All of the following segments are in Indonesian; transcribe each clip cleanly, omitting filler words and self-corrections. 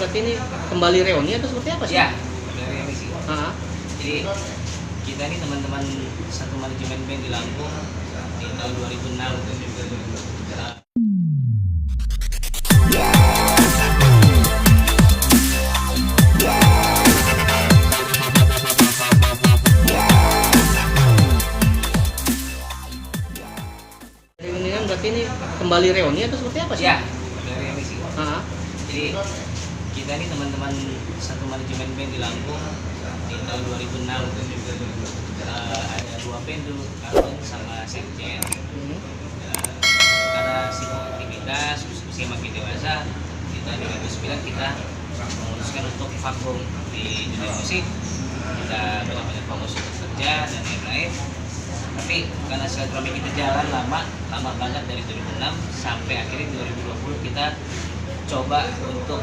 berarti ini kembali reuni atau seperti apa sih? Ya, dari ini sih. Jadi kita ini teman-teman satu manajemen band di Lampung di tahun 2006. Reunian berarti ini kembali reuni atau seperti apa sih? Ya, dari ini sih. Jadi kita ini teman-teman satu manajemen band di Lampung di tahun 2006. Ada dua band dulu, Karun sama Sekjen. Karena sibuk aktivitas, usia makin dewasa, di tahun 2009 kita memutuskan untuk vakum di dunia musik. Kita banyak-banyak fokus untuk kerja dan lain-lain. Tapi karena silaturahmi kita jalan lama banget dari 2006 sampai akhirnya 2020 kita coba untuk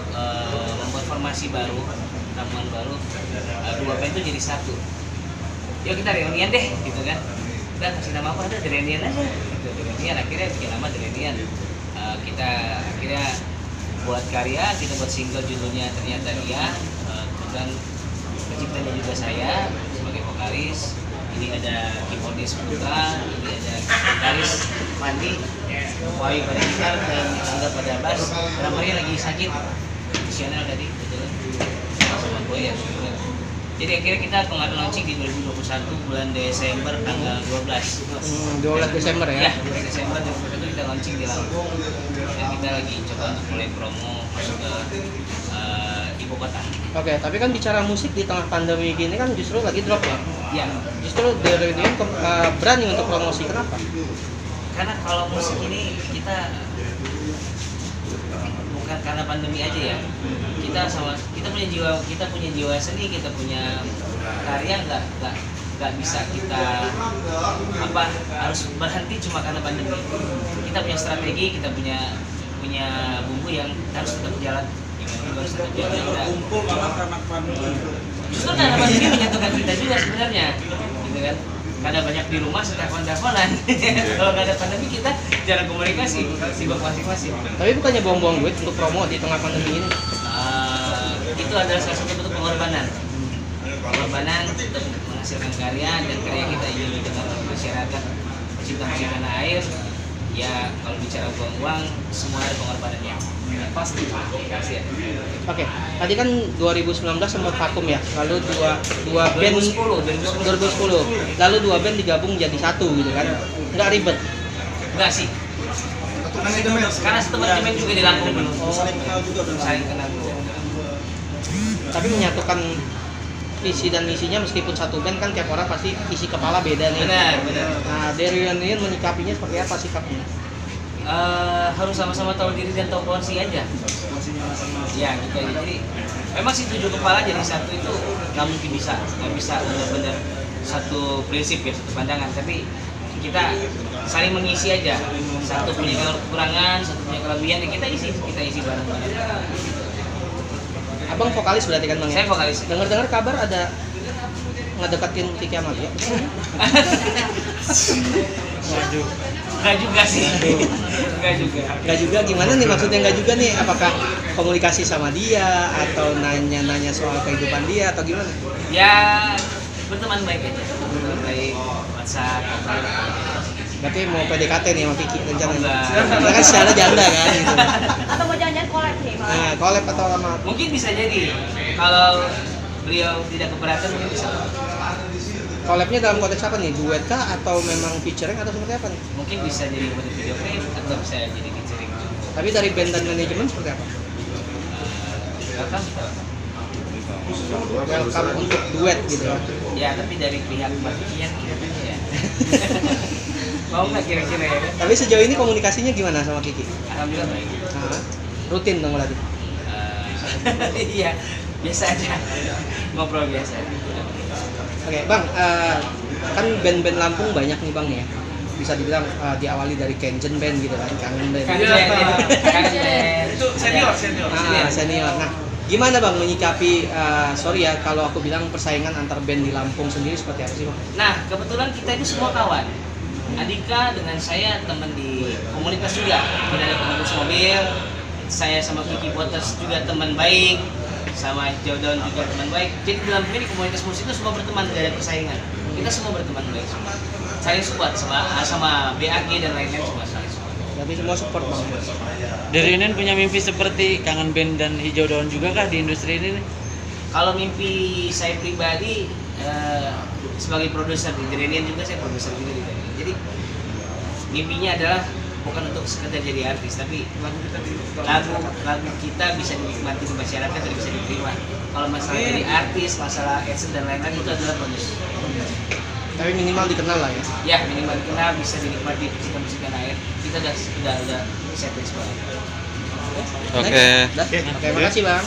membuat formasi baru, ramuan baru, dua band itu jadi satu. Yuk kita reunian deh, gitu kan? Kita kasih nama apa? Ada reunian aja. Gitu, reunian akhirnya bikin nama reunian. Kita akhirnya buat karya, kita buat single judulnya Ternyata Dia. Dan penciptanya juga saya sebagai vokalis. Ini ada keyboardis Putra, ini ada gitaris Mandi, Wahyu pada gitar dan Angga pada bass. Drummernya lagi sakit, visioner tadi, betul. Sama gue ya. Jadi akhirnya kita kemarin launching di 2021 bulan Desember tanggal 12. 12 Desember ya? Ya, 12 Desember 2021 kita launching di Lampung. Dan kita lagi coba untuk mulai promo masuk ke ibu kota. Oke, tapi kan bicara musik di tengah pandemi gini kan justru lagi drop ya? Ya. Justru The Reunion berani untuk promosi, kenapa? Karena kalau musik ini kita bukan karena pandemi aja ya. Kita punya jiwa seni, kita punya karya, nggak bisa kita harus berhenti cuma karena pandemi. Kita punya strategi, kita punya bumbu yang harus tetap jalan. Kumpul karena pandemi. Justru karena pandemi menyatukan kita juga sebenarnya, gitu kan? Karena banyak di rumah telepon-teleponan. Kalau nggak ada pandemi kita jarang komunikasi, sibuk masing-masing. Tapi bukannya buang-buang duit untuk promo di tengah pandemi ini? Itu adalah salah satu bentuk pengorbanan. Pengorbanan untuk menghasilkan karya dan karya kita ingin didengar oleh masyarakat pecinta musik tanah air. Ya kalau bicara buang-buang, semua ada pengorbanannya. Pasti ya. Oke, tadi kan 2019 sempat vakum ya, lalu dua band 2010, lalu dua band digabung jadi satu gitu kan, nggak ribet? Enggak sih, karena satu manajemen juga di Lampung belum saling kenal juga. Tapi menyatukan visi dan misinya meskipun satu band kan tiap orang pasti isi kepala beda nih. Benar. Nah, The Reunion menyikapinya seperti apa sikapnya? Harus sama-sama tahu diri dan tahu porsi aja. Ya gitu aja. Jadi memang sih 7 kepala jadi satu itu nggak bisa benar-benar satu prinsip ya, satu pandangan. Tapi kita saling mengisi aja. Satu punya kekurangan, satu punya kelebihan, ya kita isi bareng-bareng. Abang vokalis berarti kan Bang? Saya vokalis. Dengar-dengar kabar ada ngedeketin Kiki Amalia. Waduh. Enggak juga sih. Enggak juga gimana nih maksudnya enggak juga nih? Apakah komunikasi sama dia atau nanya-nanya soal kehidupan dia atau gimana? Ya berteman baik aja. Berteman baik, WhatsApp, Berarti mau PDKT nih sama Kiki rencananya? Enggak. Karena kan secara janda kan gitu. Atau mau jangan-jangan collab nih? Nah, collab atau sama? Mungkin bisa jadi. Kalau beliau tidak keberatan mungkin bisa. Collabnya dalam konteks apa nih? Duet kah atau memang featuring atau seperti apa nih? Mungkin bisa jadi buat video klip atau bisa jadi featuring. Tapi dari band dan manajemen seperti apa? Welcome untuk duet gitu. Ya, tapi dari pihak Mbak Kiki yang kira-kira ya. Mau nggak kira-kira ya? Tapi sejauh ini komunikasinya gimana sama Kiki? Alhamdulillah baik. Nah, rutin dong berarti. Iya, biasa aja. Ngobrol biasa. Oke, Bang, kan band-band Lampung banyak nih Bang ya. Bisa dibilang diawali dari Kenjen Band gitu kan, Kangen Band. Itu senior. Senior. Nah, gimana Bang menyikapi, sorry ya kalau aku bilang persaingan antar band di Lampung sendiri seperti apa sih Bang? Nah, kebetulan kita ini semua kawan. Andika dengan saya teman di komunitas juga. Kita ada komunitas mobil, saya sama Kiki Potters juga teman baik, sama Hijau Daun juga teman baik. Jadi dalam ini komunitas musik itu semua berteman, tidak ada persaingan. Kita semua berteman baik semua. Saling support sama BAG dan lain-lain semua saling support. Tapi semua support bang. Dari Reunion punya mimpi seperti Kangen Band dan Hijau Daun juga kah di industri ini nih? Kalau mimpi saya pribadi sebagai produser di Reunion juga, saya produser juga di Reunion. Jadi mimpinya adalah bukan untuk sekedar jadi artis, tapi lagu kita bisa dinikmati di masyarakat dan bisa diterima. Kalau masalah jadi artis, masalah adsense dan lain-lain itu adalah bonus. Tapi minimal dikenal lah ya. Ya minimal dikenal, bisa dinikmati musik tanah air. Kita udah satisfied. Oke. Oke, makasih bang.